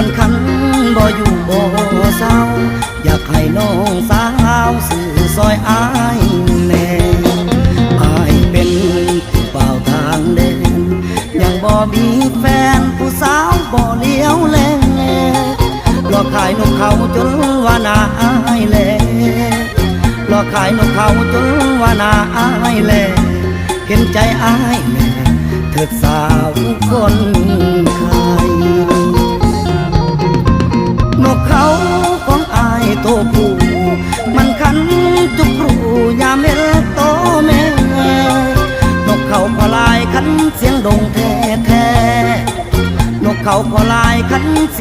มันคันบ่อยู่บ่เศร้าอยากให้น้องสาวสื่อซอยอายแน่อายเป็นผู้เป่าทางเดินยังบ่มีแฟนผู้สาวบ่เลี้ยวแลหลอกขายนกเขาจนว่านาอายแลหลอกขายนกเขาจนว่านาอายแลเห็นใจอายแม่เถิดสาวคนไทยนกเขาของอายโตผู้มันคันจุกรูยามเห็นโตแม่นกเขาพอลายคันเสียงดงแท้นกเขาพอลายคัน